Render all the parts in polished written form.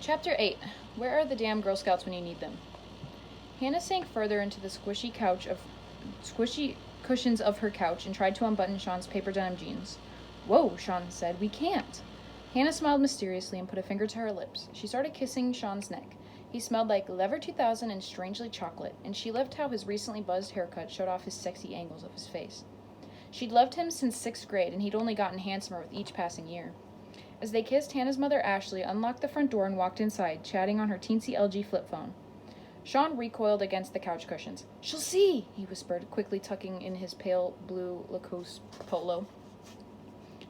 Chapter 8. Where are the damn Girl Scouts when you need them? Hannah sank further into the squishy cushions of her couch and tried to unbutton Sean's paper denim jeans. Whoa, Sean said, we can't. Hannah smiled mysteriously and put a finger to her lips. She started kissing Sean's neck. He smelled like Lever 2000 and strangely chocolate, and she loved how his recently buzzed haircut showed off his sexy angles of his face. She'd loved him since 6th grade, and he'd only gotten handsomer with each passing year. As they kissed, Hannah's mother, Ashley, unlocked the front door and walked inside, chatting on her teensy LG flip phone. Sean recoiled against the couch cushions. She'll see, he whispered, quickly tucking in his pale blue Lacoste polo.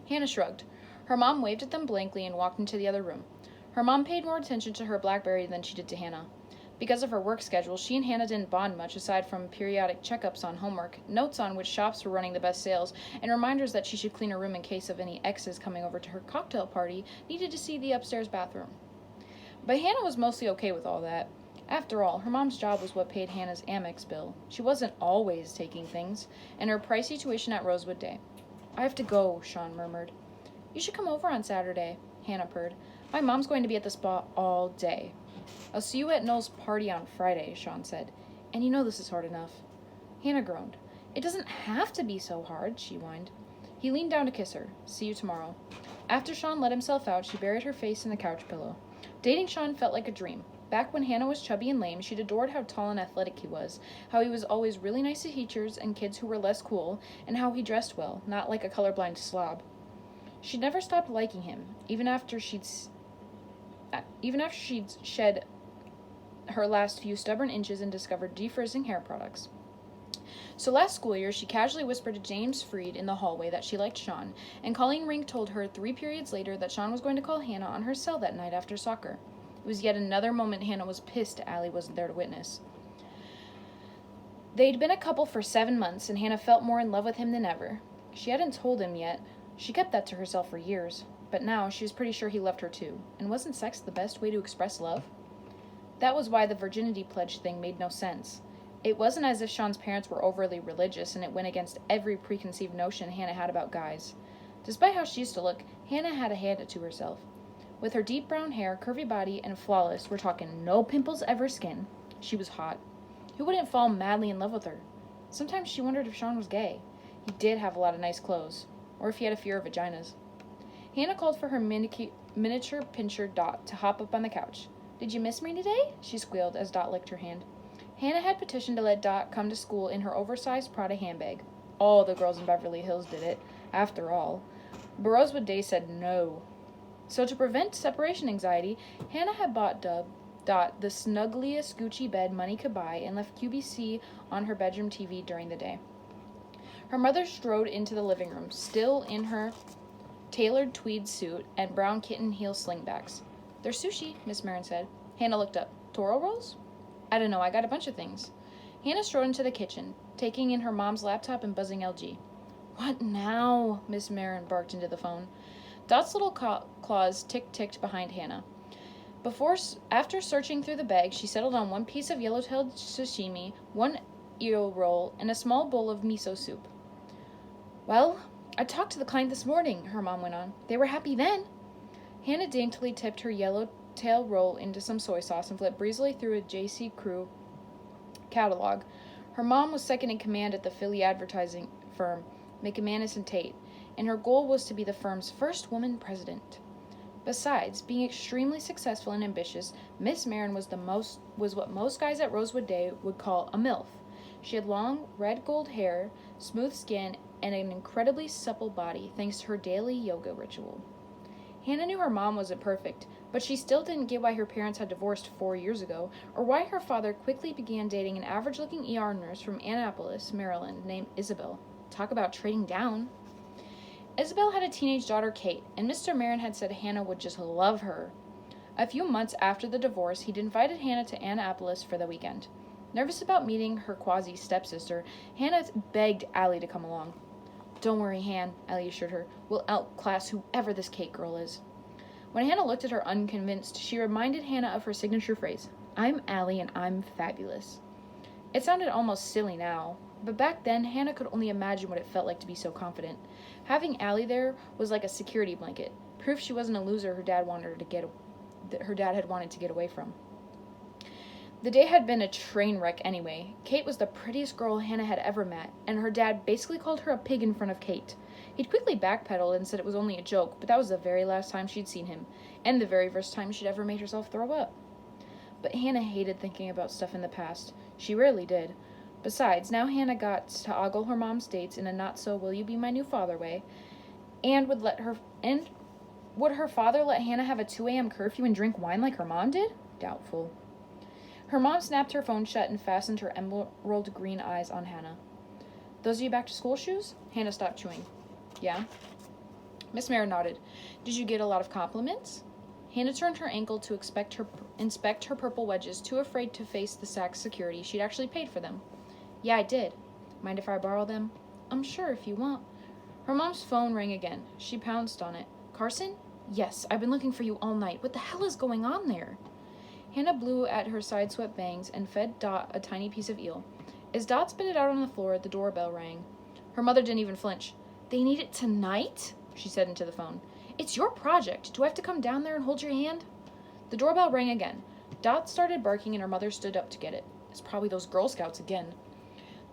Hannah shrugged. Her mom waved at them blankly and walked into the other room. Her mom paid more attention to her BlackBerry than she did to Hannah. Because of her work schedule, she and Hannah didn't bond much aside from periodic checkups on homework, notes on which shops were running the best sales, and reminders that she should clean her room in case of any exes coming over to her cocktail party needed to see the upstairs bathroom. But Hannah was mostly okay with all that. After all, her mom's job was what paid Hannah's Amex bill. She wasn't always taking things, and her pricey tuition at Rosewood Day. I have to go, Sean murmured. You should come over on Saturday, Hannah purred. My mom's going to be at the spa all day. I'll see you at Noel's party on Friday, Sean said. And you know this is hard enough. Hannah groaned. It doesn't have to be so hard, she whined. He leaned down to kiss her. See you tomorrow. After Sean let himself out, she buried her face in the couch pillow. Dating Sean felt like a dream. Back when Hannah was chubby and lame, she'd adored how tall and athletic he was, how he was always really nice to teachers and kids who were less cool, and how he dressed well, not like a colorblind slob. She'd never stopped liking him, even after she'd shed her last few stubborn inches and discovered defrizzing hair products. So last school year, she casually whispered to James Freed in the hallway that she liked Sean, and Colleen Rink told her 3 periods later that Sean was going to call Hannah on her cell that night after soccer. It was yet another moment Hannah was pissed Allie wasn't there to witness. They'd been a couple for 7 months, and Hannah felt more in love with him than ever. She hadn't told him yet. She kept that to herself for years, but now she was pretty sure he loved her too. And wasn't sex the best way to express love? That was why the virginity pledge thing made no sense. It wasn't as if Sean's parents were overly religious, and it went against every preconceived notion Hannah had about guys. Despite how she used to look, Hannah had to hand it to herself. With her deep brown hair, curvy body, and flawless, we're talking no pimples ever skin, she was hot. Who wouldn't fall madly in love with her? Sometimes she wondered if Sean was gay. He did have a lot of nice clothes, or if he had a fear of vaginas. Hannah called for her miniature pincher Dot to hop up on the couch. Did you miss me today? She squealed as Dot licked her hand. Hannah had petitioned to let Dot come to school in her oversized Prada handbag. All the girls in Beverly Hills did it, after all. But Rosewood Day said no. So to prevent separation anxiety, Hannah had bought Dot the snuggliest Gucci bed money could buy and left QVC on her bedroom TV during the day. Her mother strode into the living room, still in her tailored tweed suit and brown kitten heel slingbacks. There's sushi, Miss Marin said. Hannah looked up. Toro rolls? I don't know, I got a bunch of things. Hannah strode into the kitchen, taking in her mom's laptop and buzzing LG. What now? Miss Marin barked into the phone. Dot's little claws ticked behind Hannah. After searching through the bag, she settled on one piece of yellow-tailed sashimi, one eel roll, and a small bowl of miso soup. Well, I talked to the client this morning, her mom went on. They were happy then. Hannah daintily tipped her yellow-tail roll into some soy sauce and flipped breezily through a J.C. Crew catalog. Her mom was second in command at the Philly advertising firm, McManus and Tate, and her goal was to be the firm's first woman president. Besides being extremely successful and ambitious, Miss Marin was what most guys at Rosewood Day would call a MILF. She had long, red gold hair, smooth skin, and an incredibly supple body thanks to her daily yoga ritual. Hannah knew her mom wasn't perfect, but she still didn't get why her parents had divorced 4 years ago, or why her father quickly began dating an average-looking ER nurse from Annapolis, Maryland, named Isabel. Talk about trading down. Isabel had a teenage daughter, Kate, and Mr. Marin had said Hannah would just love her. A few months after the divorce, he'd invited Hannah to Annapolis for the weekend. Nervous about meeting her quasi-stepsister, Hannah begged Allie to come along. Don't worry, Han, Allie assured her. We'll outclass whoever this Kate girl is. When Hannah looked at her unconvinced, she reminded Hannah of her signature phrase, I'm Allie and I'm fabulous. It sounded almost silly now, but back then, Hannah could only imagine what it felt like to be so confident. Having Allie there was like a security blanket, proof she wasn't a loser her dad wanted her to that her dad had wanted to get away from. The day had been a train wreck anyway. Kate was the prettiest girl Hannah had ever met, and her dad basically called her a pig in front of Kate. He'd quickly backpedaled and said it was only a joke, but that was the very last time she'd seen him, and the very first time she'd ever made herself throw up. But Hannah hated thinking about stuff in the past. She rarely did. Besides, now Hannah got to ogle her mom's dates in a not-so-will-you-be-my-new-father way, and would her father let Hannah have a 2 a.m. curfew and drink wine like her mom did? Doubtful. Her mom snapped her phone shut and fastened her emerald green eyes on Hannah. Those are your back-to-school shoes? Hannah stopped chewing. Yeah? Miss Merrin nodded. Did you get a lot of compliments? Hannah turned her ankle to inspect her purple wedges, too afraid to face the Saks security. She'd actually paid for them. Yeah, I did. Mind if I borrow them? I'm sure if you want. Her mom's phone rang again. She pounced on it. Carson? Yes, I've been looking for you all night. What the hell is going on there? Hannah blew at her side-swept bangs and fed Dot a tiny piece of eel. As Dot spit it out on the floor, the doorbell rang. Her mother didn't even flinch. They need it tonight? She said into the phone. It's your project. Do I have to come down there and hold your hand? The doorbell rang again. Dot started barking and her mother stood up to get it. It's probably those Girl Scouts again.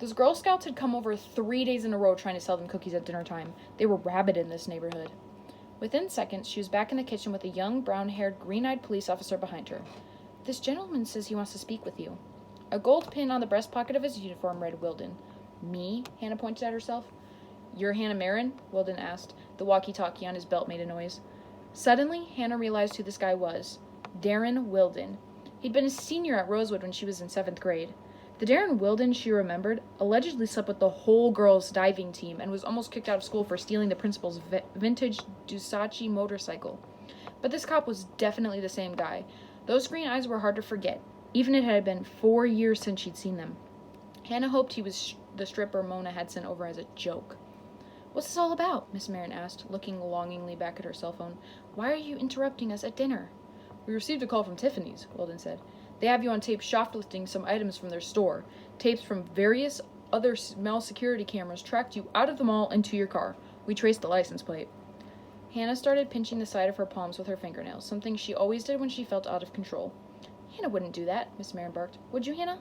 Those Girl Scouts had come over 3 days in a row trying to sell them cookies at dinner time. They were rabid in this neighborhood. Within seconds, she was back in the kitchen with a young, brown-haired, green-eyed police officer behind her. This gentleman says he wants to speak with you. A gold pin on the breast pocket of his uniform read Wilden. Me? Hannah pointed at herself. You're Hannah Merrin? Wilden asked. The walkie-talkie on his belt made a noise. Suddenly, Hannah realized who this guy was. Darren Wilden. He'd been a senior at Rosewood when she was in 7th grade. The Darren Wilden she remembered allegedly slept with the whole girls' diving team and was almost kicked out of school for stealing the principal's vintage Ducati motorcycle. But this cop was definitely the same guy. Those green eyes were hard to forget, even if it had been 4 years since she'd seen them. Hannah hoped he was the stripper Mona had sent over as a joke. What's this all about? Miss Merrin asked, looking longingly back at her cell phone. Why are you interrupting us at dinner? We received a call from Tiffany's, Wilden said. They have you on tape shoplifting some items from their store. Tapes from various other mall security cameras tracked you out of the mall and to your car. We traced the license plate. Hannah started pinching the side of her palms with her fingernails, something she always did when she felt out of control. Hannah wouldn't do that, Miss Merrin barked. Would you, Hannah?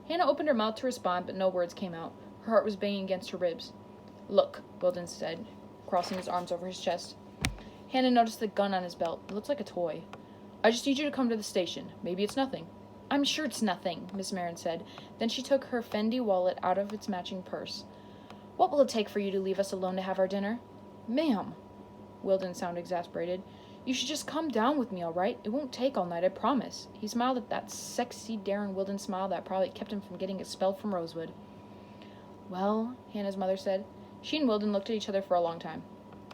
Hannah opened her mouth to respond, but no words came out. Her heart was banging against her ribs. Look, Wilden said, crossing his arms over his chest. Hannah noticed the gun on his belt. It looked like a toy. I just need you to come to the station. Maybe it's nothing. I'm sure it's nothing, Miss Merrin said. Then she took her Fendi wallet out of its matching purse. What will it take for you to leave us alone to have our dinner? Ma'am. Wilden sounded exasperated. You should just come down with me, all right? It won't take all night, I promise. He smiled at that sexy Darren Wilden smile that probably kept him from getting expelled from Rosewood. Well, Hannah's mother said. She and Wilden looked at each other for a long time.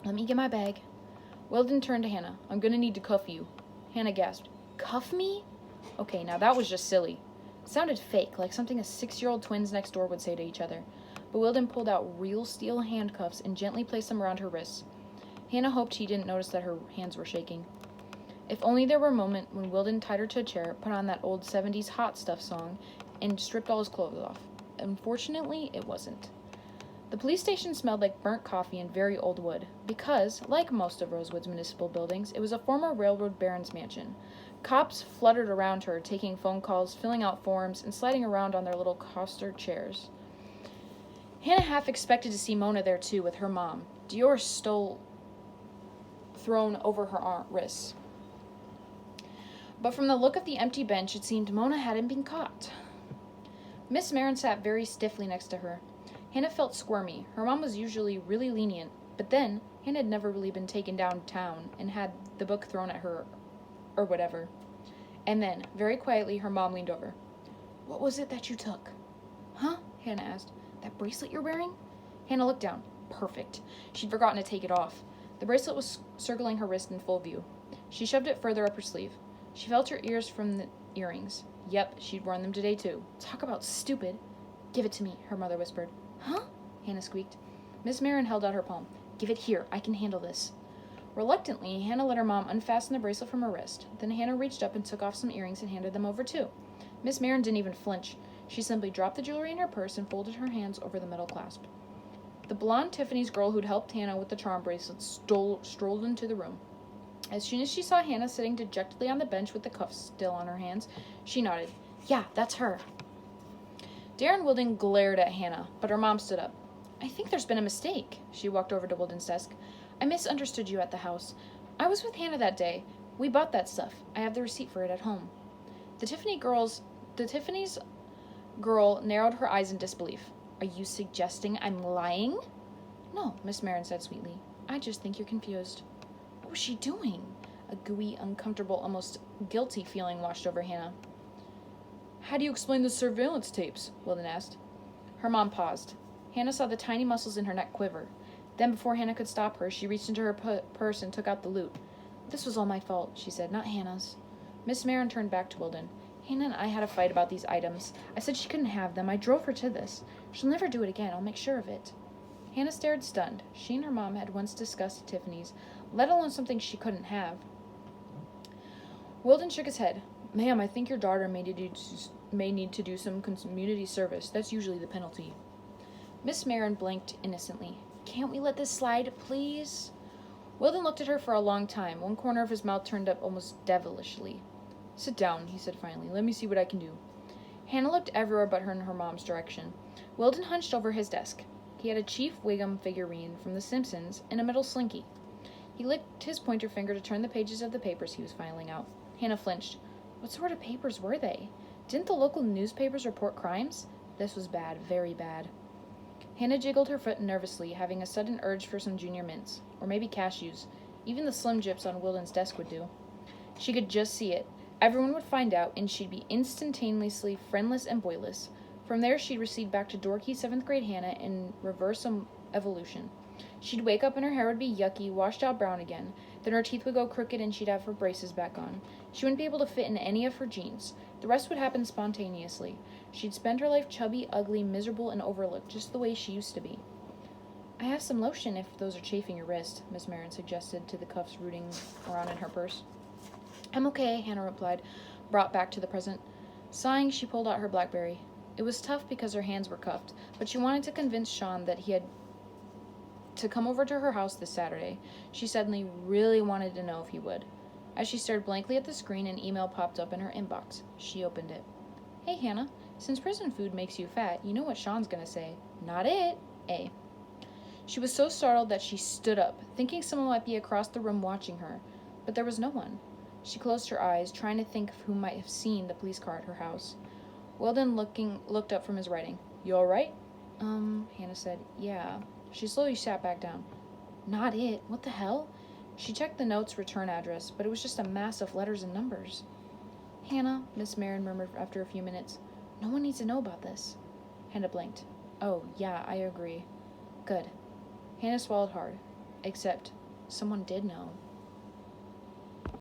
Let me get my bag. Wilden turned to Hannah. I'm going to need to cuff you. Hannah gasped. Cuff me? Okay, now that was just silly. It sounded fake, like something a 6-year-old twins next door would say to each other. But Wilden pulled out real steel handcuffs and gently placed them around her wrists. Hannah hoped he didn't notice that her hands were shaking. If only there were a moment when Wilden tied her to a chair, put on that old 70s hot stuff song, and stripped all his clothes off. Unfortunately, it wasn't. The police station smelled like burnt coffee and very old wood, because, like most of Rosewood's municipal buildings, it was a former railroad baron's mansion. Cops fluttered around her, taking phone calls, filling out forms, and sliding around on their little coster chairs. Hannah half expected to see Mona there too, with her mom. Dior stole thrown over her wrists. But from the look of the empty bench, it seemed Mona hadn't been caught. Miss Merrin sat very stiffly next to her. Hannah felt squirmy. Her mom was usually really lenient, but then Hannah had never really been taken downtown and had the book thrown at her or whatever. And then, very quietly, her mom leaned over. What was it that you took? Huh? Hannah asked. That bracelet you're wearing? Hannah looked down. Perfect. She'd forgotten to take it off. The bracelet was circling her wrist in full view. She shoved it further up her sleeve. She felt her ears from the earrings. Yep, she'd worn them today too. Talk about stupid. Give it to me, her mother whispered. Huh? Hannah squeaked. Miss Merrin held out her palm. Give it here. I can handle this. Reluctantly, Hannah let her mom unfasten the bracelet from her wrist. Then Hannah reached up and took off some earrings and handed them over too. Miss Merrin didn't even flinch. She simply dropped the jewelry in her purse and folded her hands over the metal clasp. The blonde Tiffany's girl who'd helped Hannah with the charm bracelet strolled into the room. As soon as she saw Hannah sitting dejectedly on the bench with the cuffs still on her hands, she nodded. Yeah, that's her. Darren Wilden glared at Hannah, but her mom stood up. I think there's been a mistake. She walked over to Wilden's desk. I misunderstood you at the house. I was with Hannah that day. We bought that stuff. I have the receipt for it at home. The Tiffany's girl narrowed her eyes in disbelief. Are you suggesting I'm lying? No, Miss Marin said sweetly. I just think you're confused. What was she doing? A gooey, uncomfortable, almost guilty feeling washed over Hannah. How do you explain the surveillance tapes? Wilden asked. Her mom paused. Hannah saw the tiny muscles in her neck quiver. Then, before Hannah could stop her, she reached into her purse and took out the loot. This was all my fault, she said, not Hannah's. Miss Marin turned back to Wilden. Hannah and I had a fight about these items. I said she couldn't have them. I drove her to this. She'll never do it again. I'll make sure of it. Hannah stared stunned. She and her mom had once discussed Tiffany's, let alone something she couldn't have. Wilden shook his head. Ma'am, I think your daughter may need to do some community service. That's usually the penalty. Miss Marin blinked innocently. Can't we let this slide, please? Wilden looked at her for a long time, one corner of his mouth turned up almost devilishly. Sit down, he said finally. Let me see what I can do. Hannah looked everywhere but her in her mom's direction. Wilden hunched over his desk. He had a Chief Wiggum figurine from The Simpsons and a metal slinky. He licked his pointer finger to turn the pages of the papers he was filing out. Hannah flinched. What sort of papers were they? Didn't the local newspapers report crimes? This was bad, very bad. Hannah jiggled her foot nervously, having a sudden urge for some junior mints, or maybe cashews. Even the Slim Jips on Wilden's desk would do. She could just see it. Everyone would find out, and she'd be instantaneously friendless and boyless. From there, she'd recede back to dorky 7th grade Hannah in reverse evolution. She'd wake up and her hair would be yucky, washed out brown again. Then her teeth would go crooked and she'd have her braces back on. She wouldn't be able to fit in any of her jeans. The rest would happen spontaneously. She'd spend her life chubby, ugly, miserable, and overlooked, just the way she used to be. I have some lotion if those are chafing your wrist, Miss Marin suggested to the cuffs rooting around in her purse. I'm okay, Hannah replied, brought back to the present. Sighing, she pulled out her BlackBerry. It was tough because her hands were cuffed, but she wanted to convince Sean that he had to come over to her house this Saturday. She suddenly really wanted to know if he would. As she stared blankly at the screen, an email popped up in her inbox. She opened it. Hey, Hannah, since prison food makes you fat, you know what Sean's gonna say. Not it, A. She was so startled that she stood up, thinking someone might be across the room watching her, but there was no one. She closed her eyes, trying to think of who might have seen the police car at her house. Wilden looked up from his writing. You all right? Hannah said, yeah. She slowly sat back down. Not it. What the hell? She checked the note's return address, but it was just a mass of letters and numbers. Hannah, Miss Marin murmured after a few minutes. No one needs to know about this. Hannah blinked. Oh, yeah, I agree. Good. Hannah swallowed hard. Except, someone did know.